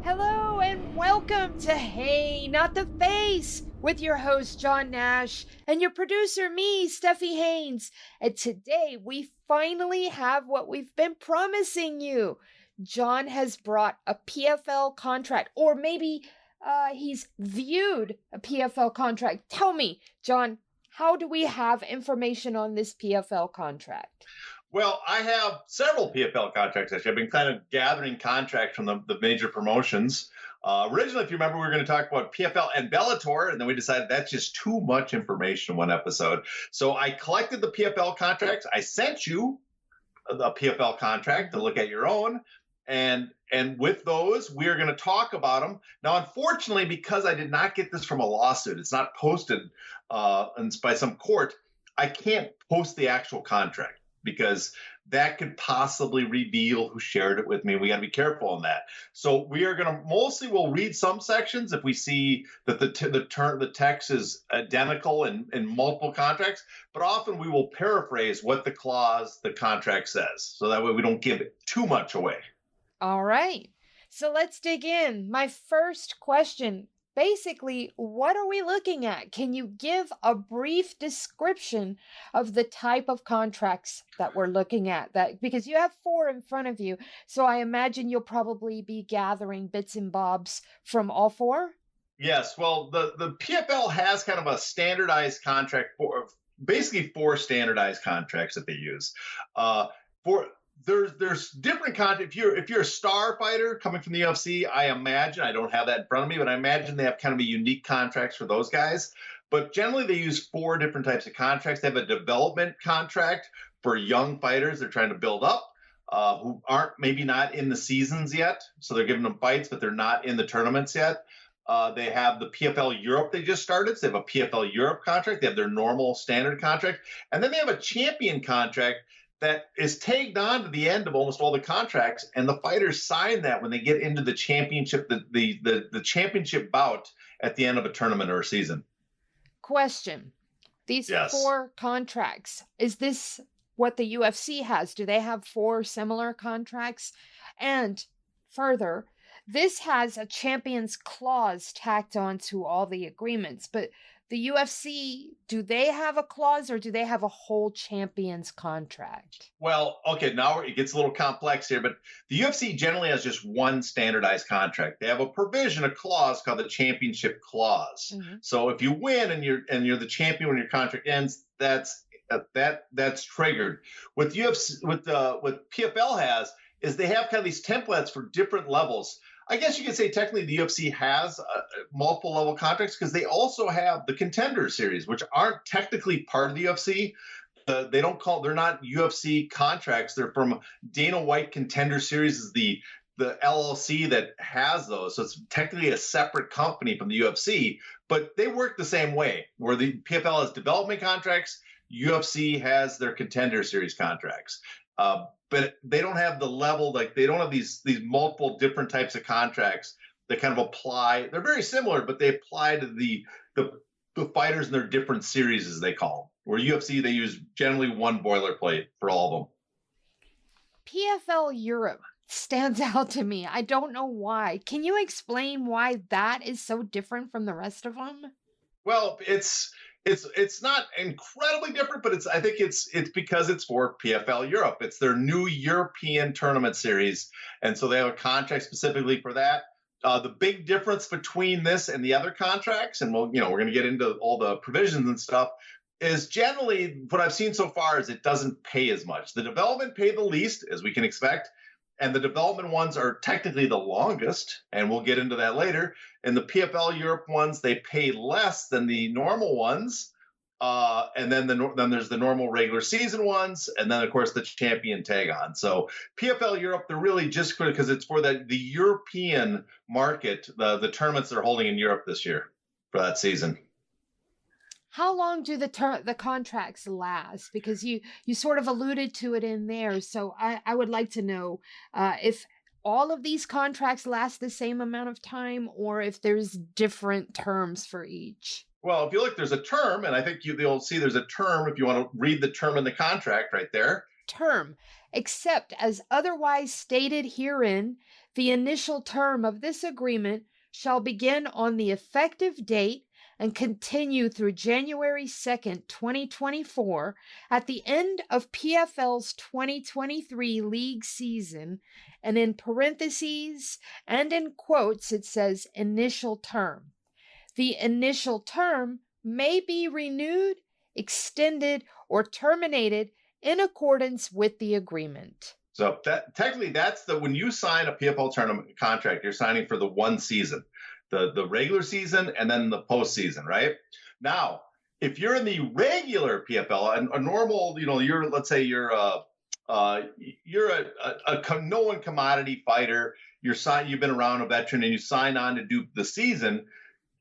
Hello and welcome to Hey, Not the Face with your host, John Nash, and your producer, me, Steffi Haynes. And today we finally have what we've been promising you. John has brought a PFL contract, or maybe he's viewed a PFL contract. Tell me, John, how do we have information on this PFL contract? Well, I have several PFL contracts, actually. I've been kind of gathering contracts from the major promotions. Originally, if you remember, we were going to talk about PFL and Bellator, and then we decided that's just too much information in one episode. So I collected the PFL contracts. I sent you the PFL contract to look at your own. And with those, we are going to talk about them. Now, unfortunately, because I did not get this from a lawsuit, it's not posted by some court, I can't post the actual contract, because that could possibly reveal who shared it with me. We got to be careful on that. So we are going to we'll read some sections if we see that the text is identical in multiple contracts, but often we will paraphrase what the contract says. So that way we don't give too much away. All right. So let's dig in. My first question, basically, what are we looking at? Can you give a brief description of the type of contracts that we're looking at? Because you have 4 in front of you, so I imagine you'll probably be gathering bits and bobs from all 4? Yes. Well, the PFL has kind of a standardized contract basically 4 standardized contracts that they use. There's different contracts. If you're a star fighter coming from the UFC, I imagine, I don't have that in front of me, but I imagine they have kind of a unique contracts for those guys. But generally, they use 4 different types of contracts. They have a development contract for young fighters they're trying to build up, who aren't maybe not in the seasons yet. So they're giving them fights, but they're not in the tournaments yet. They have the PFL Europe they just started. So they have a PFL Europe contract. They have their normal standard contract. And then they have a champion contract that is tagged on to the end of almost all the contracts, and the fighters sign that when they get into the championship, the championship bout at the end of a tournament or a season. Question. These 4 contracts, is this what the UFC has? Do they have 4 similar contracts? And further, this has a champions clause tacked on to all the agreements, but the UFC, do they have a clause or do they have a whole champions contract? Well, okay, now it gets a little complex here, but the UFC generally has just one standardized contract. They have a provision, a clause called the championship clause. Mm-hmm. So if you win and you're the champion when your contract ends, that's triggered. What PFL has is they have kind of these templates for different levels. I guess you could say technically the UFC has multiple level contracts because they also have the Contender Series, which aren't technically part of the UFC. They're not UFC contracts. They're from Dana White. Contender Series is the LLC that has those. So it's technically a separate company from the UFC, but they work the same way, where the PFL has development contracts, UFC has their Contender Series contracts. But they don't have the level, like they don't have these multiple different types of contracts that kind of apply. They're very similar, but they apply to the fighters in their different series, as they call them. Where UFC, they use generally one boilerplate for all of them. PFL Europe stands out to me. I don't know why. Can you explain why that is so different from the rest of them? Well, it's not incredibly different, but I think it's because it's for PFL Europe. It's their new European tournament series, and so they have a contract specifically for that. The big difference between this and the other contracts, and we're going to get into all the provisions and stuff, is generally what I've seen so far is it doesn't pay as much. The development pay the least, as we can expect, and the development ones are technically the longest, and we'll get into that later. And the PFL Europe ones, they pay less than the normal ones. And then there's the normal regular season ones, and then, of course, the champion tag on. So PFL Europe, they're really just because it's for the European market, the tournaments they're holding in Europe this year for that season. How long do the contracts last? Because you sort of alluded to it in there. So I would like to know if all of these contracts last the same amount of time or if there's different terms for each. Well, if you look, there's a term, and I think you'll see there's a term if you want to read the term in the contract right there. term, except as otherwise stated herein, the initial term of this agreement shall begin on the effective date and continue through January 2nd, 2024, at the end of PFL's 2023 league season, and in parentheses and in quotes it says initial term. The initial term may be renewed, extended, or terminated in accordance with the agreement. So that technically when you sign a PFL tournament contract, you're signing for the one season, the regular season and then the postseason, right? Now, if you're in the regular PFL and a normal, let's say you're a known commodity fighter, you've been around, a veteran, and you sign on to do the season,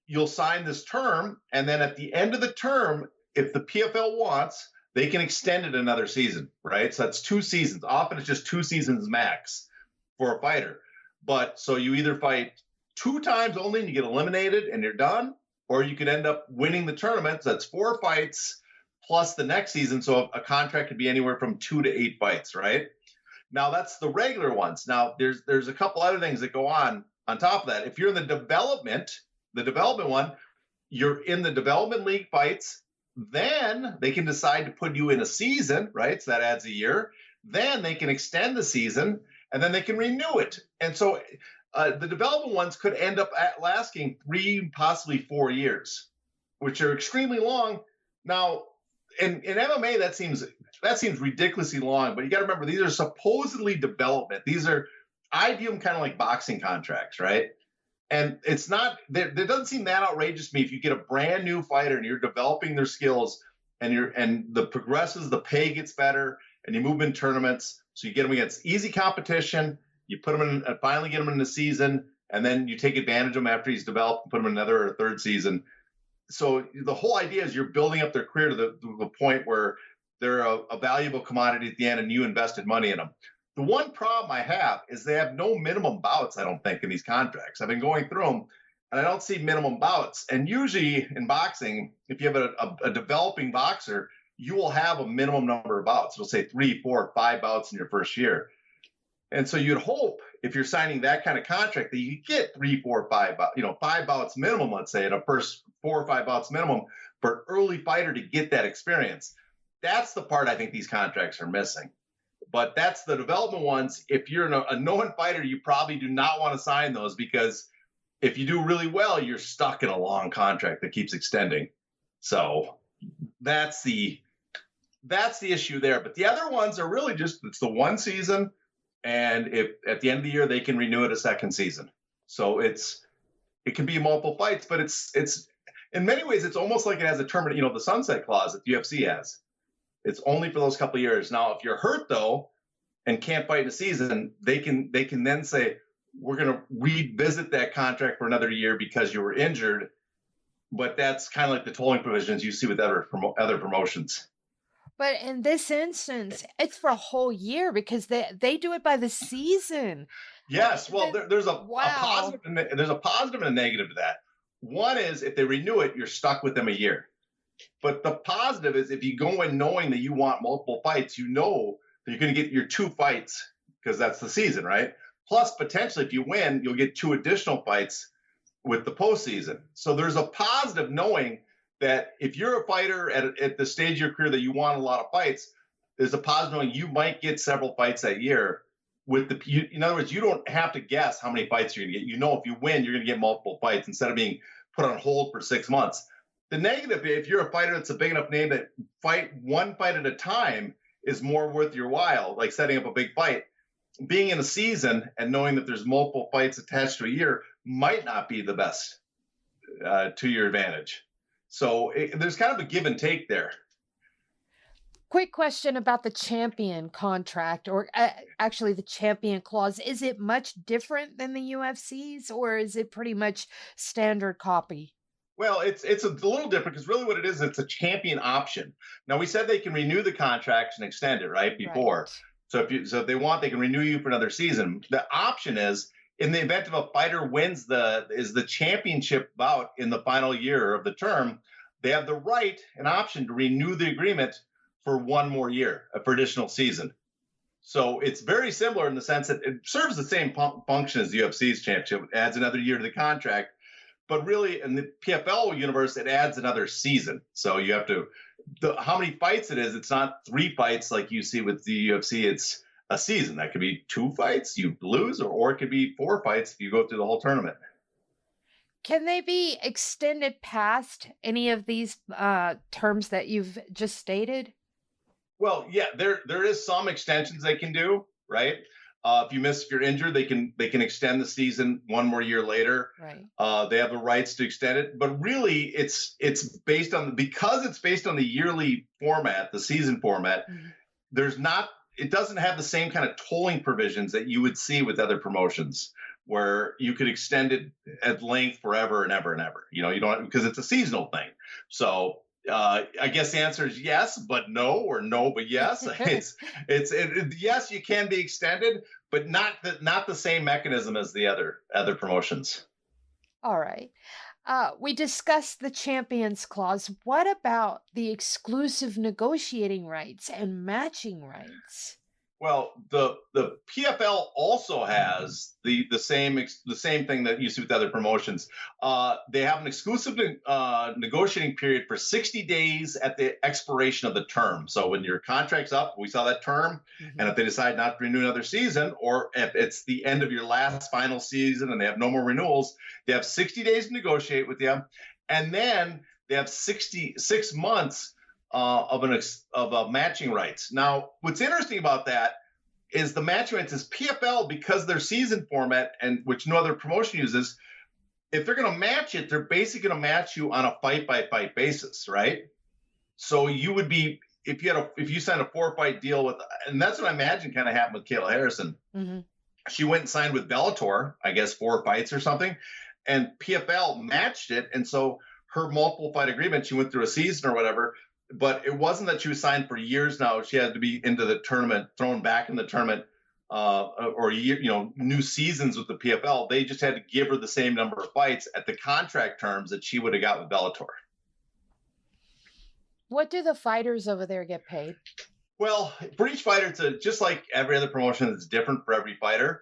you'll sign this term, and then at the end of the term, if the PFL wants, they can extend it another season, right? So that's 2 seasons. Often it's just 2 seasons max for a fighter. But so you either fight 2 times only and you get eliminated and you're done, or you could end up winning the tournament. So that's 4 fights plus the next season. So a contract could be anywhere from 2 to 8 fights, right? Now that's the regular ones. Now there's a couple other things that go on top of that. If you're in the development one, you're in the development league fights. Then they can decide to put you in a season, right? So that adds a year. Then they can extend the season, and then they can renew it. And so the development ones could end up lasting 3, possibly 4 years, which are extremely long. Now, in MMA, that seems ridiculously long. But you got to remember, these are supposedly development. I view them kind of like boxing contracts, right? And it's not, there doesn't seem that outrageous to me if you get a brand new fighter and you're developing their skills and the progresses, the pay gets better, and you move in tournaments. So you get them against easy competition, you put them in, finally get them in the season, and then you take advantage of him after he's developed and put him in another or third season. So the whole idea is you're building up their career to the point where they're a valuable commodity at the end and you invested money in them. The one problem I have is they have no minimum bouts, I don't think, in these contracts. I've been going through them, and I don't see minimum bouts. And usually in boxing, if you have a developing boxer, you will have a minimum number of bouts. It'll say 3, 4, 5 bouts in your first year. And so you'd hope, if you're signing that kind of contract, that you get 3, 4, 5, 5 bouts minimum, let's say, in a first 4 or 5 bouts minimum for an early fighter to get that experience. That's the part I think these contracts are missing. But that's the development ones. If you're a known fighter, you probably do not want to sign those, because if you do really well, you're stuck in a long contract that keeps extending. So that's the issue there. But the other ones are really just, it's the one season, and if at the end of the year they can renew it a second season. So it can be multiple fights, but it's in many ways it's almost like it has a terminate, the sunset clause that the UFC has. It's only for those couple of years. Now, if you're hurt though and can't fight in a season, they can then say, we're going to revisit that contract for another year because you were injured. But that's kind of like the tolling provisions you see with other promotions. But in this instance, it's for a whole year because they do it by the season. Yes. Well, there's a positive and a negative to that. One is if they renew it, you're stuck with them a year. But the positive is if you go in knowing that you want multiple fights, you know that you're going to get your 2 fights because that's the season, right? Plus, potentially, if you win, you'll get 2 additional fights with the postseason. So there's a positive knowing that if you're a fighter at the stage of your career that you want a lot of fights, there's a positive knowing you might get several fights that year. In other words, you don't have to guess how many fights you're going to get. You know, if you win, you're going to get multiple fights instead of being put on hold for 6 months. The negative, if you're a fighter that's a big enough name that fight one fight at a time is more worth your while, like setting up a big fight. Being in a season and knowing that there's multiple fights attached to a year might not be the best to your advantage. So there's kind of a give and take there. Quick question about the champion contract, or actually the champion clause. Is it much different than the UFC's, or is it pretty much standard copy? Well, it's a little different because really what it is, it's a champion option. Now, we said they can renew the contracts and extend it, right, before. Right. So if they want, they can renew you for another season. The option is, in the event of a fighter wins the championship bout in the final year of the term, they have the right and option to renew the agreement for one more year, for additional season. So it's very similar in the sense that it serves the same function as the UFC's championship. It adds another year to the contract. But really, in the PFL universe, it adds another season. So you have to, how many fights it is, it's not 3 fights like you see with the UFC. It's a season. That could be 2 fights, you lose, or it could be 4 fights if you go through the whole tournament. Can they be extended past any of these terms that you've just stated? Well, yeah, there is some extensions they can do, right? If you're injured, they can extend the season one more year later. Right. They have the rights to extend it, but really, it's based on the yearly format, the season format. Mm-hmm. It doesn't have the same kind of tolling provisions that you would see with other promotions, where you could extend it at length forever and ever and ever. You don't, because it's a seasonal thing. So. I guess the answer is yes, but no, or no, but yes. Yes, you can be extended, but not the same mechanism as the other promotions. All right. We discussed the Champions Clause. What about the exclusive negotiating rights and matching rights? Well, the PFL also has the same thing that you see with other promotions. They have an exclusive negotiating period for 60 days at the expiration of the term. So when your contract's up, we saw that term, mm-hmm. and if they decide not to renew another season, or if it's the end of your last final season and they have no more renewals, they have 60 days to negotiate with you, and then they have 66 months of matching rights. Now, what's interesting about that is the matching rights is PFL, because their season format, and which no other promotion uses. If they're going to match it, they're basically going to match you on a fight by fight basis, right? So you would be, if you signed a 4-fight deal with, and that's what I imagine kind of happened with Kayla Harrison. Mm-hmm. She went and signed with Bellator, I guess 4 fights or something, and PFL matched it, and so her multiple fight agreement, she went through a season or whatever. But it wasn't that she was signed for years now. She had to be into the tournament, thrown back in the tournament, or new seasons with the PFL. They just had to give her the same number of fights at the contract terms that she would have got with Bellator. What do the fighters over there get paid? Well, for each fighter, it's just like every other promotion. It's different for every fighter.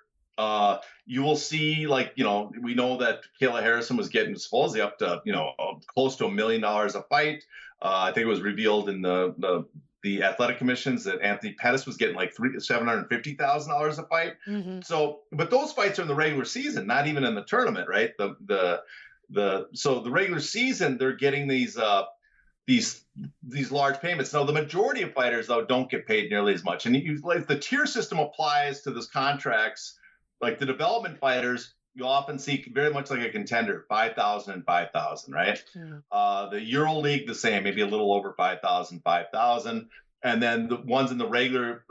You will see, we know that Kayla Harrison was getting supposedly up to, close to $1 million a fight. I think it was revealed in the athletic commissions that Anthony Pettis was getting like $750,000 a fight. Mm-hmm. So, but those fights are in the regular season, not even in the tournament, right? So the regular season, they're getting these large payments. Now, the majority of fighters, though, don't get paid nearly as much. And the tier system applies to those contracts. Like the development fighters, you'll often see very much like a contender, 5,000 and 5,000, right? Mm. The Euro League, the same, maybe a little over 5,000. And then the ones in the regular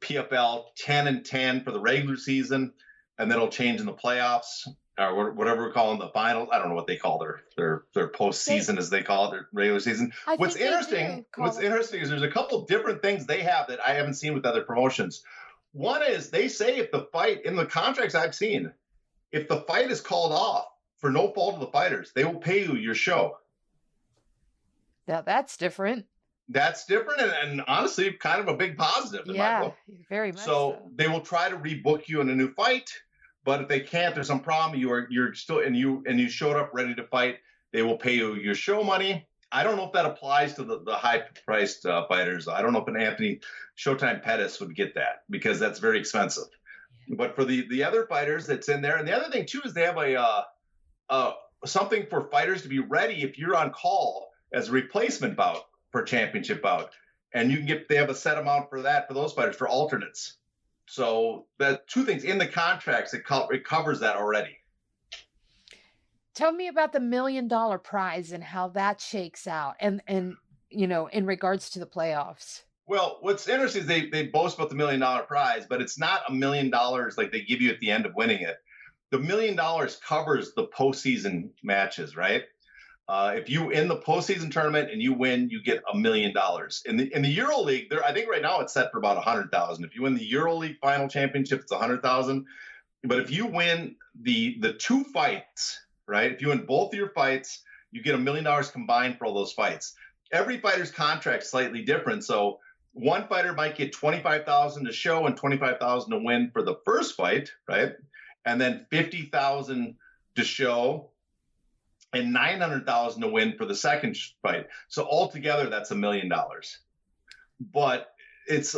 PFL, 10 and 10 for the regular season, and then it'll change in the playoffs, or whatever we're calling the finals. I don't know what they call their postseason, as they call it, their regular season. What's interesting is there's a couple different things they have that I haven't seen with other promotions. One is they say if the fight, in the contracts I've seen, if the fight is called off for no fault of the fighters, they will pay you your show. Now that's different. That's different, and honestly, kind of a big positive in my book. Very much so. They will try to rebook you in a new fight, but if they can't, there's some problem. You're still and you showed up ready to fight. They will pay you your show money. I don't know if that applies to the high-priced fighters. I don't know if an Anthony Showtime Pettis would get that, because that's very expensive. But for the other fighters that's in there, and the other thing too is they have something for fighters to be ready if you're on call as a replacement bout for championship bout, and they have a set amount for that for those fighters for alternates. So the 2 things in the contracts, it covers that already. Tell me about the $1 million prize and how that shakes out, and in regards to the playoffs. Well, what's interesting is they boast about the $1 million prize, but it's not $1 million like they give you at the end of winning it. The $1 million covers the postseason matches, right? If you in the postseason tournament and you win, you get $1 million. In the Euro League, I think right now it's set for about 100,000. If you win the Euro League final championship, it's 100,000. But if you win the 2 fights, right? If you win both of your fights, you get $1 million combined for all those fights. every fighter's contract slightly different. So one fighter might get 25,000 to show and 25,000 to win for the first fight, right? And then 50,000 to show and 900,000 to win for the second fight. So altogether, that's $1 million. But it's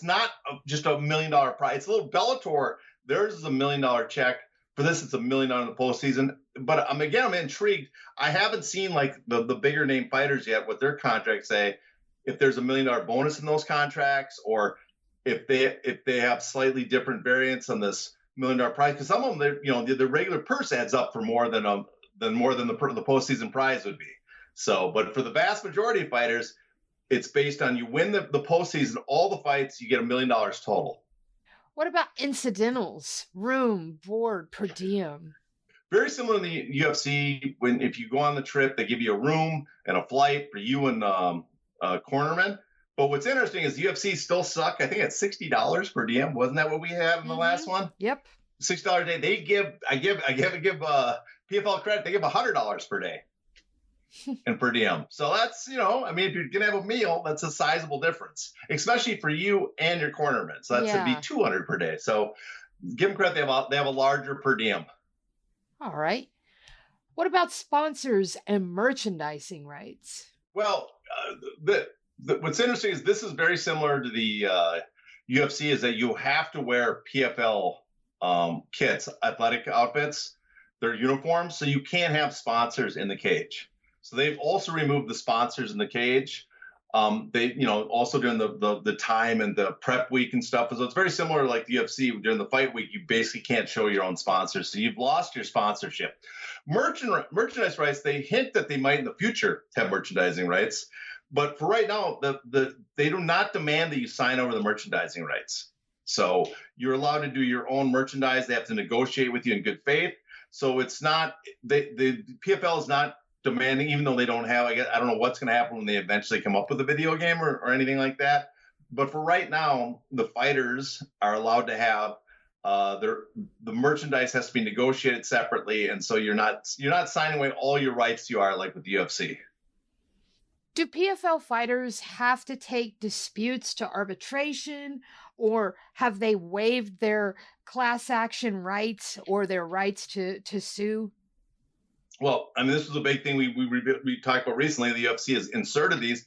not just $1 million prize. It's a little Bellator. Theirs is $1 million check. For this, it's $1 million in the postseason. But I'm intrigued. I haven't seen like the bigger name fighters yet, what their contracts say, if there's $1 million bonus in those contracts, or if they have slightly different variants on this $1 million prize. Because some of them, the regular purse adds up for more than the postseason prize would be. So, but for the vast majority of fighters, it's based on you win the postseason, all the fights, you get $1 million total. What about incidentals, room, board, per diem? Very similar to the UFC. If you go on the trip, they give you a room and a flight for you and cornerman. But what's interesting is the UFC still suck. I think it's $60 per diem. Wasn't that what we had in the last one? Yep. $60 a day. They give PFL credit. They give $100 per day and per diem. So that's, if you're gonna have a meal, that's a sizable difference, especially for you and your cornerman. So that's to be $200 per day. So give them credit. They have a larger per diem. All right. What about sponsors and merchandising rights? Well, what's interesting is this is very similar to the UFC, is that you have to wear PFL kits, athletic outfits, their uniforms, so you can't have sponsors in the cage. So they've also removed the sponsors in the cage. They, also during the time and the prep week and stuff. So it's very similar to like the UFC. During the fight week, you basically can't show your own sponsors. So you've lost your sponsorship. Merchandise rights, they hint that they might in the future have merchandising rights. But for right now, they do not demand that you sign over the merchandising rights. So you're allowed to do your own merchandise. They have to negotiate with you in good faith. So it's not, the PFL is not demanding, even though they don't have, I don't know what's going to happen when they eventually come up with a video game or anything like that. But for right now, the fighters are allowed to have the merchandise has to be negotiated separately. And so you're not signing away all your rights you are like with the UFC. Do PFL fighters have to take disputes to arbitration, or have they waived their class action rights or their rights to sue? Well, this was a big thing we talked about recently. The UFC has inserted these.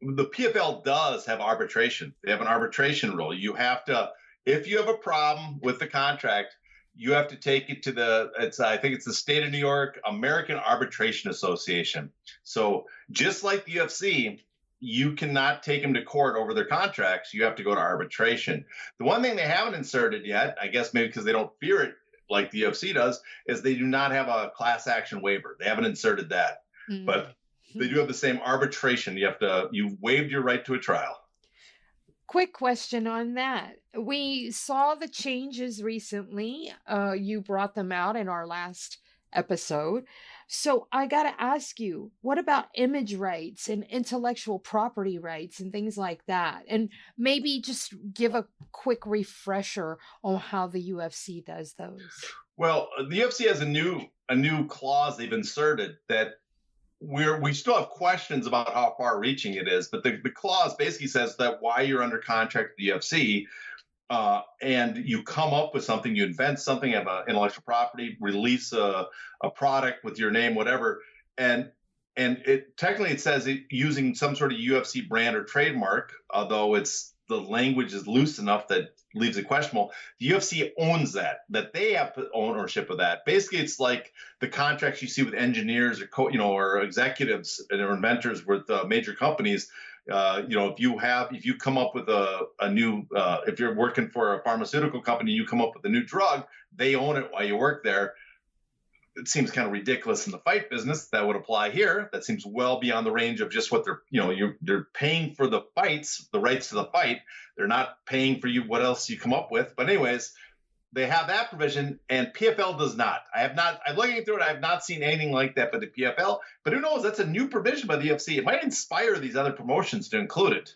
The PFL does have arbitration. They have an arbitration rule. You have to, if you have a problem with the contract, you have to take it to I think it's the state of New York American Arbitration Association. So just like the UFC, you cannot take them to court over their contracts. You have to go to arbitration. The one thing they haven't inserted yet, I guess maybe because they don't fear it like the UFC does, is they do not have a class action waiver. They haven't inserted that, but they do have the same arbitration. You've waived your right to a trial. Quick question on that. We saw the changes recently. You brought them out in our last episode. So I got to ask you, what about image rights and intellectual property rights and things like that? And maybe just give a quick refresher on how the UFC does those. Well, the UFC has a new clause they've inserted that we still have questions about how far reaching it is, but the clause basically says that while you're under contract with the UFC, and you come up with something, you invent something, have intellectual property, release a product with your name, whatever, and it technically it says it using some sort of UFC brand or trademark, although the language is loose enough that leaves it questionable. The UFC owns that they have ownership of that. Basically, it's like the contracts you see with engineers or executives or inventors with major companies. If you come up with a new, if you're working for a pharmaceutical company, you come up with a new drug, they own it while you work there. It seems kind of ridiculous in the fight business that would apply here. That seems well beyond the range of just what they're paying for the fights, the rights to the fight. They're not paying for you what else you come up with. But anyways, they have that provision, and PFL does not. I'm looking through it. I have not seen anything like that by the PFL. But who knows? That's a new provision by the UFC. It might inspire these other promotions to include it.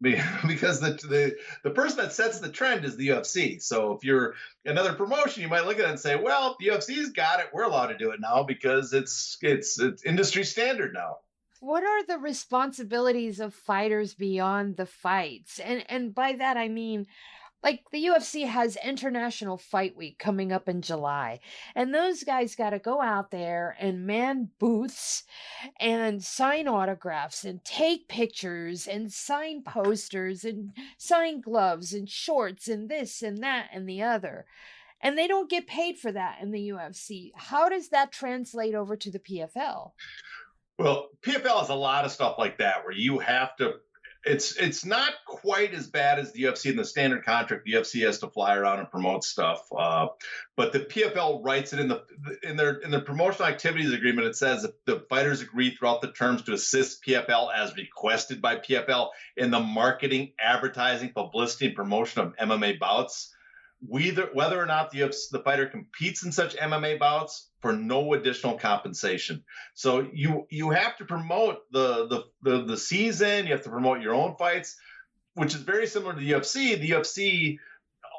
Because the person that sets the trend is the UFC. So if you're another promotion, you might look at it and say, well, the UFC's got it. We're allowed to do it now because it's industry standard now. What are the responsibilities of fighters beyond the fights? And by that I mean, like, the UFC has International Fight Week coming up in July, and those guys got to go out there and man booths and sign autographs and take pictures and sign posters and sign gloves and shorts and this and that and the other. And they don't get paid for that in the UFC. How does that translate over to the PFL? Well, PFL has a lot of stuff like that where you have to. It's not quite as bad as the UFC in the standard contract. The UFC has to fly around and promote stuff, but the PFL writes it in their promotional activities agreement. It says if the fighters agree throughout the terms to assist PFL as requested by PFL in the marketing, advertising, publicity, and promotion of MMA bouts, whether or not the fighter competes in such MMA bouts for no additional compensation. So you have to promote the season. You have to promote your own fights, which is very similar to the UFC. The UFC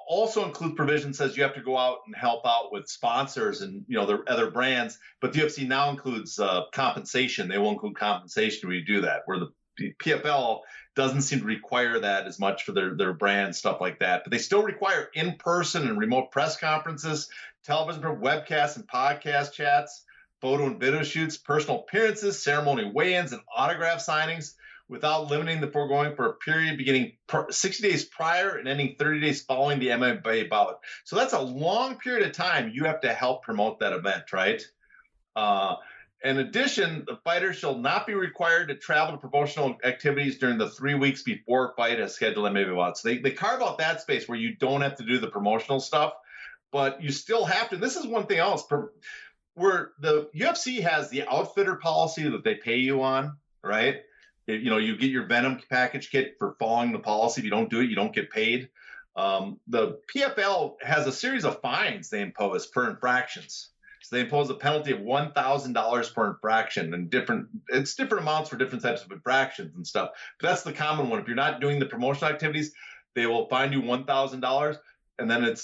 also includes provisions says you have to go out and help out with sponsors and their other brands. But the UFC now includes compensation. They will include compensation when you do that. Where the PFL doesn't seem to require that as much for their brand, stuff like that. But they still require in-person and remote press conferences, television webcasts and podcast chats, photo and video shoots, personal appearances, ceremony weigh-ins, and autograph signings without limiting the foregoing for a period beginning 60 days prior and ending 30 days following the MMA bout. So that's a long period of time you have to help promote that event, right? In addition, the fighter shall not be required to travel to promotional activities during the 3 weeks before a fight as scheduled MMA bout. So they carve out that space where you don't have to do the promotional stuff, but you still have to. This is one thing else where the UFC has the outfitter policy that they pay you on, right? You get your Venom package kit for following the policy. If you don't do it, you don't get paid. The PFL has a series of fines they impose per infractions. So they impose a penalty of $1,000 per infraction, and it's different amounts for different types of infractions and stuff. But that's the common one. If you're not doing the promotional activities, they will fine you $1,000, and then it's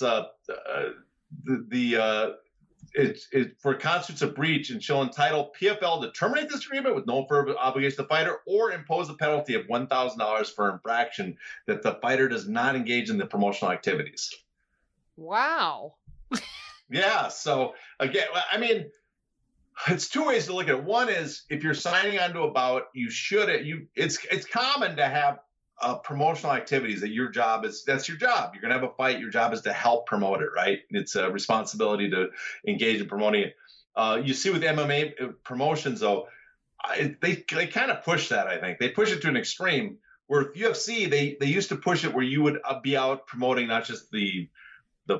for constitutes a breach and shall entitle PFL to terminate this agreement with no further obligation to the fighter, or impose a penalty of $1,000 for infraction that the fighter does not engage in the promotional activities. Wow. Yeah. So again, I mean, it's two ways to look at it. One is if you're signing onto a bout, it's common to have promotional activities that that's your job. You're going to have a fight. Your job is to help promote it, right? It's a responsibility to engage in promoting it. You see with MMA promotions though, they kind of push that. I think they push it to an extreme where with UFC, they used to push it where you would be out promoting not just the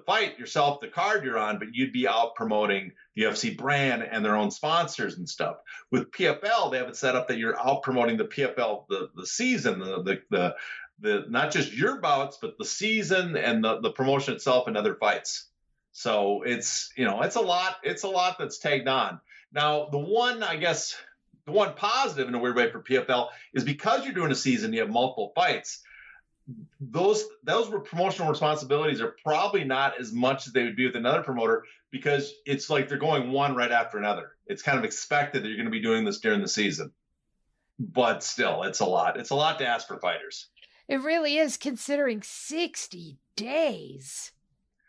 fight yourself, the card you're on, but you'd be out promoting the UFC brand and their own sponsors and stuff. With PFL, they have it set up that you're out promoting the PFL, the season, the not just your bouts, but the season and the promotion itself and other fights. So it's a lot that's tagged on. Now, the one positive in a weird way for PFL is because you're doing a season, you have multiple fights. Those promotional responsibilities are probably not as much as they would be with another promoter because it's like they're going one right after another. It's kind of expected that you're going to be doing this during the season. But still, it's a lot. It's a lot to ask for fighters. It really is, considering 60 days.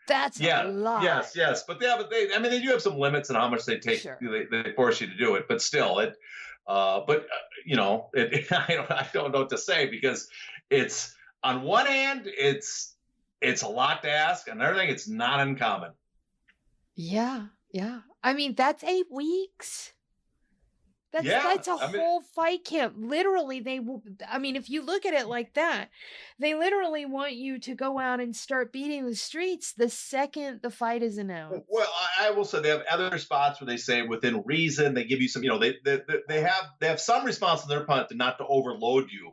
That's a lot. Yes. But they do have some limits on how much they take. Sure. They force you to do it. But still, I don't know what to say because it's, on one hand, it's a lot to ask. On the other thing, it's not uncommon. Yeah. I mean, that's 8 weeks. That's a whole fight camp. Literally, if you look at it like that, they literally want you to go out and start beating the streets the second the fight is announced. Well, I will say they have other spots where they say within reason, they give you some, they have some response on their part to not to overload you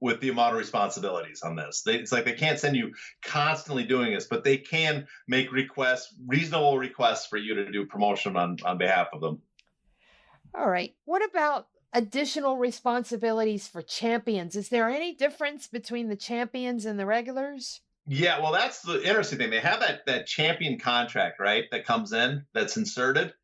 with the amount of responsibilities on this. It's like they can't send you constantly doing this, but they can make reasonable requests for you to do promotion on behalf of them. All right. What about additional responsibilities for champions? Is there any difference between the champions and the regulars? Yeah, well, that's the interesting thing. They have that champion contract, right, that comes in, that's inserted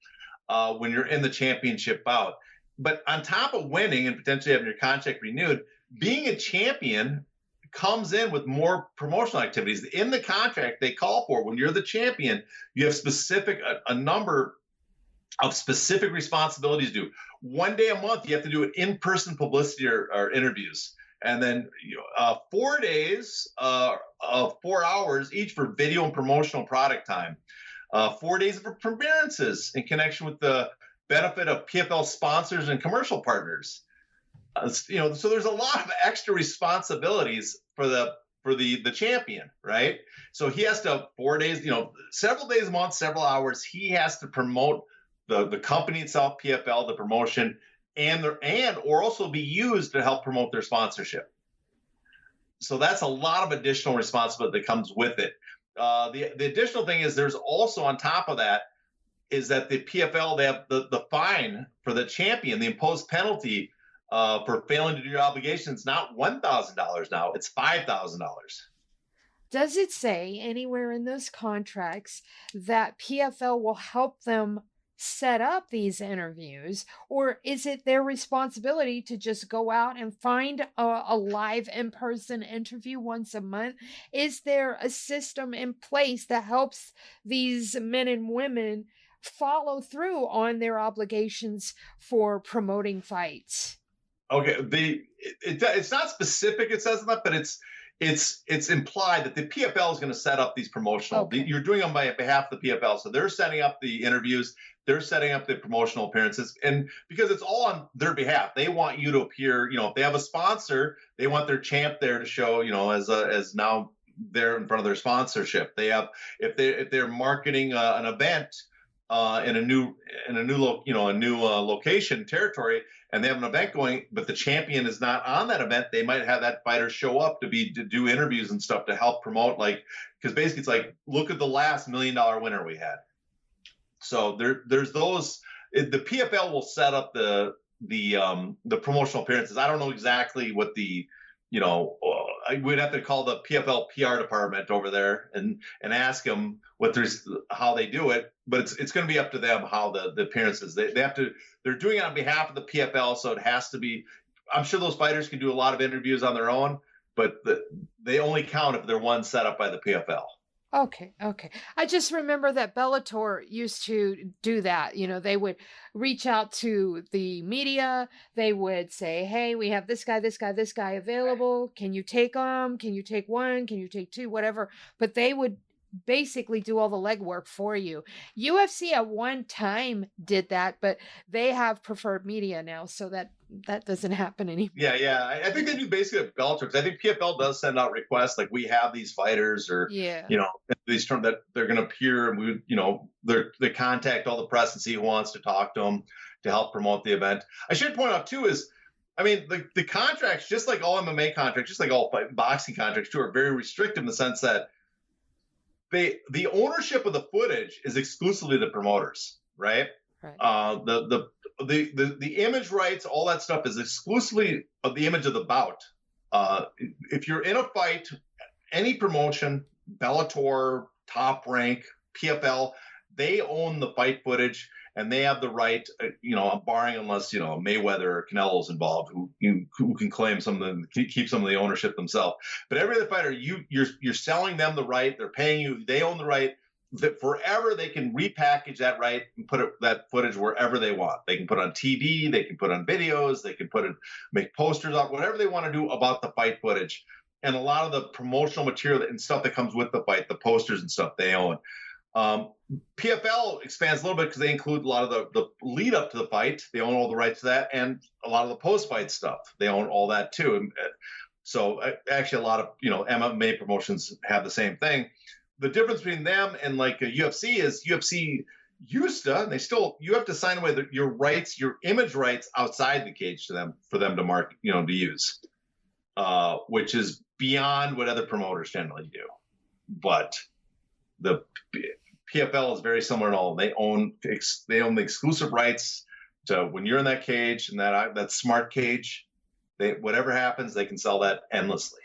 when you're in the championship bout. but on top of winning and potentially having your contract renewed, being a champion comes in with more promotional activities. In the contract, they call for when you're the champion, you have a number of specific responsibilities to do. One day a month, you have to do an in-person publicity or interviews. And then 4 days of 4 hours each for video and promotional product time. 4 days of appearances in connection with the benefit of PFL sponsors and commercial partners. So there's a lot of extra responsibilities for the champion, right? So he has to 4 days, several days a month, several hours. He has to promote the company itself, PFL, the promotion, or also be used to help promote their sponsorship. So that's a lot of additional responsibility that comes with it. The additional thing is there's also on top of that is that the PFL, they have the fine for the champion, the imposed penalty for failing to do your obligations, not $1,000 now, it's $5,000. Does it say anywhere in those contracts that PFL will help them set up these interviews, or is it their responsibility to just go out and find a live in-person interview once a month? Is there a system in place that helps these men and women follow through on their obligations for promoting fights? Okay, it's not specific, it says that, but it's implied that the PFL is going to set up these promotional. Okay. You're doing them by behalf of the PFL, so they're setting up the interviews, they're setting up the promotional appearances, and because it's all on their behalf, they want you to appear. If they have a sponsor, they want their champ there to show, as now they're in front of their sponsorship. They have if they're marketing an event in a new location territory, and they have an event going, but the champion is not on that event, they might have that fighter show up to do interviews and stuff to help promote, because basically it's like, look at the last $1 million winner we had. So there's those. The PFL will set up the promotional appearances. I don't know exactly what we'd have to call the PFL PR department over there and ask them how they do it. But it's going to be up to them how the appearances. They're doing it on behalf of the PFL, so it has to be. I'm sure those fighters can do a lot of interviews on their own, but they only count if they're one set up by the PFL. Okay. I just remember that Bellator used to do that. They would reach out to the media. They would say, hey, we have this guy available. Can you take them? Can you take one? Can you take two? Whatever. But they would basically do all the legwork for you. UFC at one time did that, but they have preferred media now, so that doesn't happen anymore. Yeah. I think they do basically at Bellator, because I think PFL does send out requests like, we have these fighters, or these terms that they're going to appear, and they contact all the press and see who wants to talk to them to help promote the event. I should point out too is, the contracts, just like all MMA contracts, just like all boxing contracts too, are very restrictive in the sense that the ownership of the footage is exclusively the promoters, right? The image rights, all that stuff is exclusively of the image of the bout. If you're in a fight, any promotion, Bellator, Top Rank, PFL, they own the fight footage, and they have the right, barring unless Mayweather or Canelo's involved, who can claim keep some of the ownership themselves. But every other fighter, you're selling them the right. They're paying you. They own the right. That forever they can repackage that right and put that footage wherever they want. They can put it on TV. They can put it on videos. They can make posters out, whatever they want to do about the fight footage. And a lot of the promotional material and stuff that comes with the fight, the posters and stuff, they own. PFL expands a little bit because they include a lot of the lead up to the fight. They own all the rights to that, and a lot of the post-fight stuff. They own all that too. And so actually a lot of MMA promotions have the same thing. The difference between them and like a UFC is UFC used to, and they still, you have to sign away your rights, your image rights outside the cage to them for them to market, to use, which is beyond what other promoters generally do. But the PFL is very similar in all. They own the exclusive rights to when you're in that cage and that smart cage. Whatever happens, they can sell that endlessly.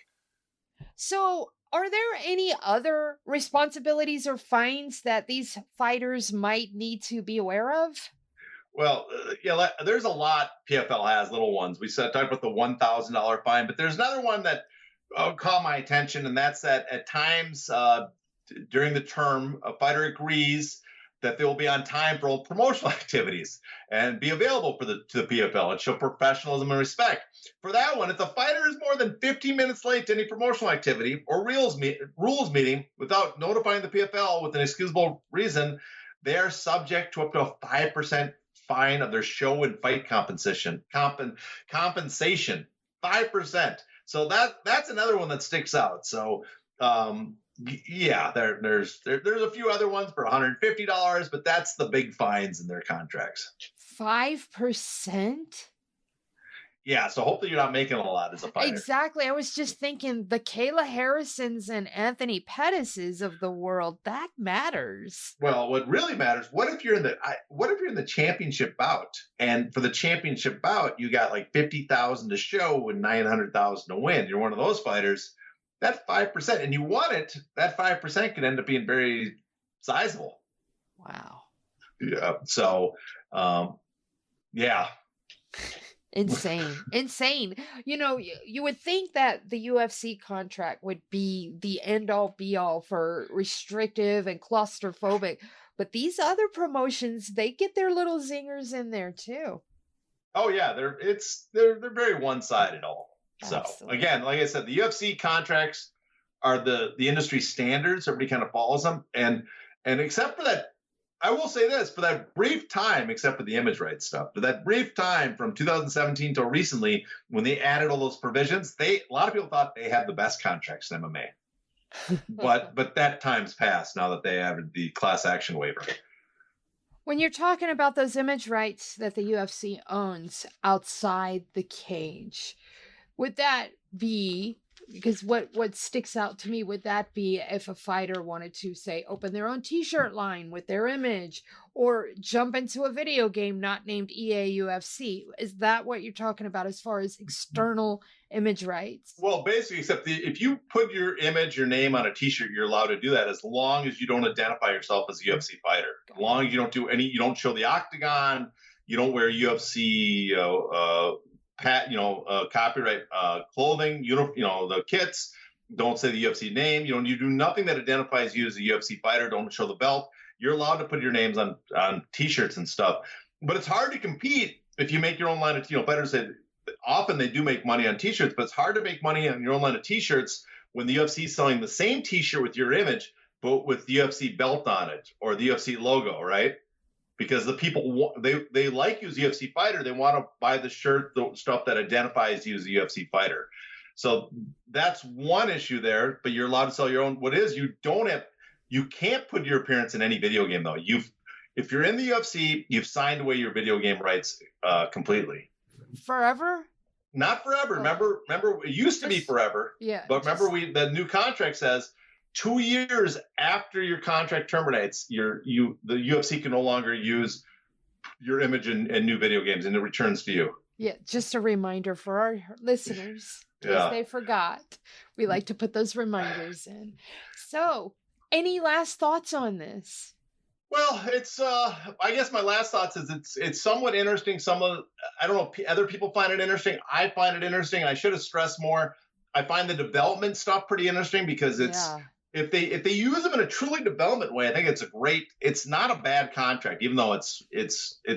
So, are there any other responsibilities or fines that these fighters might need to be aware of? Well, yeah, there's a lot PFL has, little ones. We talked about the $1,000 fine, but there's another one that caught my attention, and that's that at times during the term, a fighter agrees that they will be on time for all promotional activities and be available to the PFL and show professionalism and respect. For that one, if the fighter is more than 15 minutes late to any promotional activity or rules meeting without notifying the PFL with an excusable reason, they are subject to up to a 5% fine of their show and fight compensation. 5%. So that's another one that sticks out. So yeah, there's a few other ones for $150, but that's the big fines in their contracts. 5%? Yeah, so hopefully you're not making a lot as a fighter. Exactly. I was just thinking the Kayla Harrisons and Anthony Pettises of the world, that matters. Well, what really matters, what if you're in the championship bout, and for the championship bout you got like 50,000 to show and 900,000 to win. You're one of those fighters. That 5%, and you won it, that 5% could end up being very sizable. Wow. Yeah. So, yeah. Insane. You know, you would think that the UFC contract would be the end all be all for restrictive and claustrophobic, but these other promotions, they get their little zingers in there too. Oh yeah, they're very one-sided all. So Absolutely. Again, like I said, the UFC contracts are the industry standards. Everybody kind of follows them, and except for that, I will say this: for that brief time, except for the image rights stuff, for that brief time from 2017 till recently, when they added all those provisions, a lot of people thought they had the best contracts in MMA. but that time's passed now that they added the class action waiver. When you're talking about those image rights that the UFC owns outside the cage, would that be, because what sticks out to me, would that be if a fighter wanted to, say, open their own t-shirt line with their image or jump into a video game not named EA UFC? Is that what you're talking about as far as external image rights? Well, basically, except if you put your image, your name on a t-shirt, you're allowed to do that as long as you don't identify yourself as a UFC fighter. As long as you don't show the octagon, you don't wear UFC copyright clothing, the kits, don't say the UFC name, you do nothing that identifies you as a UFC fighter, don't show the belt. You're allowed to put your names on t-shirts and stuff. But it's hard to compete if you make your own line of, fighters that often they do make money on t-shirts, but it's hard to make money on your own line of t-shirts when the UFC is selling the same t-shirt with your image, but with the UFC belt on it or the UFC logo, right? Because the people, they like you as a UFC fighter. They want to buy the shirt, the stuff that identifies you as a UFC fighter. So that's one issue there, but you're allowed to sell your own. You can't put your appearance in any video game though. If you're in the UFC, you've signed away your video game rights completely. Forever? Not forever. Remember, it used to be forever. Yeah. But remember, the new contract says 2 years after your contract terminates, the UFC can no longer use your image in new video games, and it returns to you. Yeah, just a reminder for our listeners, in case they forgot. We like to put those reminders in. So, any last thoughts on this? Well, it's I guess my last thoughts is it's somewhat interesting. I don't know, other people find it interesting. I find it interesting. I should have stressed more. I find the development stuff pretty interesting because if they use them in a truly development way, I think it's not a bad contract, even though it's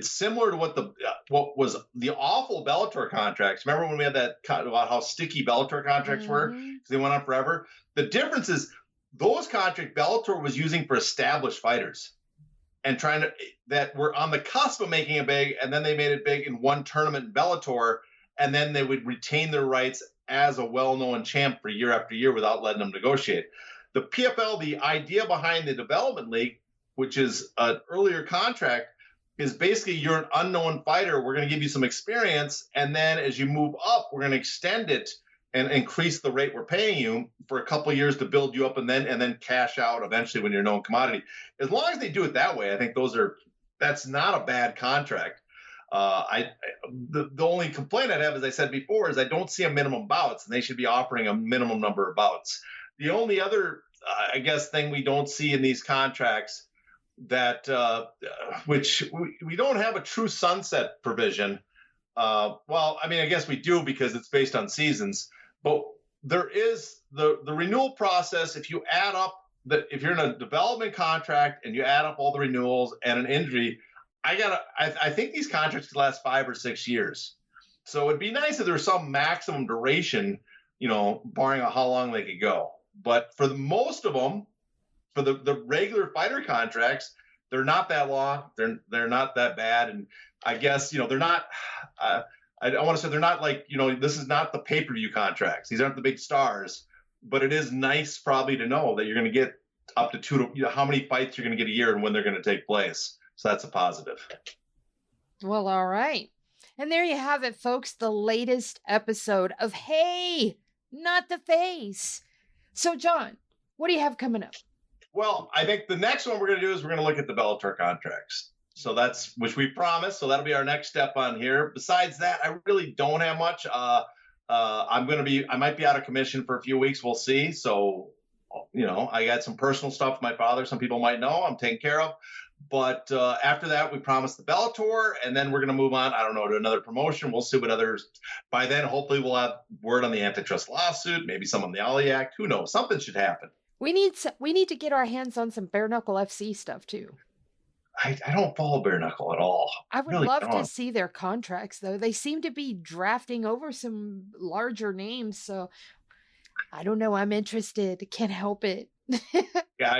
similar to what was the awful Bellator contracts. Remember when we had that about how sticky Bellator contracts were because they went on forever? The difference is those contracts Bellator was using for established fighters and that were on the cusp of making it big, and then they made it big in one tournament in Bellator, and then they would retain their rights as a well-known champ for year after year without letting them negotiate. The PFL, the idea behind the Development League, which is an earlier contract, is basically you're an unknown fighter. We're going to give you some experience, and then as you move up, we're going to extend it and increase the rate we're paying you for a couple of years to build you up, and then cash out eventually when you're a known commodity. As long as they do it that way, I think that's not a bad contract. The only complaint I'd have, as I said before, is I don't see a minimum bouts, and they should be offering a minimum number of bouts. The only other, I guess, thing we don't see in these contracts which we don't have a true sunset provision. Well, I mean, I guess we do because it's based on seasons, but there is the renewal process. If you add up if you're in a development contract and you add up all the renewals and an injury, I think these contracts could last 5 or 6 years. So it'd be nice if there was some maximum duration, barring how long they could go. But for most of them, for the regular fighter contracts, they're not that long. They're not that bad. And I guess, they're not, I want to say they're not like, this is not the pay-per-view contracts. These aren't the big stars, but it is nice probably to know that you're going to get up to how many fights you're going to get a year and when they're going to take place. So that's a positive. Well, all right. And there you have it, folks, the latest episode of Hey, Not the Face. So, John, what do you have coming up? Well, I think the next one we're going to do is we're going to look at the Bellator contracts. So that's, which we promised. So that'll be our next step on here. Besides that, I really don't have much. I might be out of commission for a few weeks. We'll see. So, I got some personal stuff with my father. Some people might know I'm taking care of. But after that, we promised the Bellator, and then we're going to move on, I don't know, to another promotion. We'll see what others, by then, hopefully we'll have word on the antitrust lawsuit, maybe some on the Ali Act. Who knows? Something should happen. We need to get our hands on some bare knuckle FC stuff, too. I don't follow bare knuckle at all. I would really love to see their contracts, though. They seem to be drafting over some larger names, so I don't know. I'm interested. Can't help it. Yeah,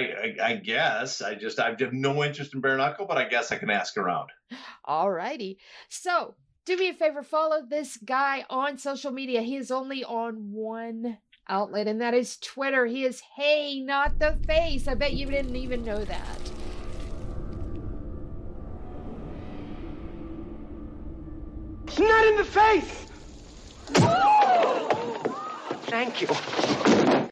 I guess. I have no interest in bare knuckle, but I guess I can ask around. All righty. So do me a favor, follow this guy on social media. He is only on one outlet, and that is Twitter. He is Hey, Not the Face. I bet you didn't even know that. It's not in the face! Thank you.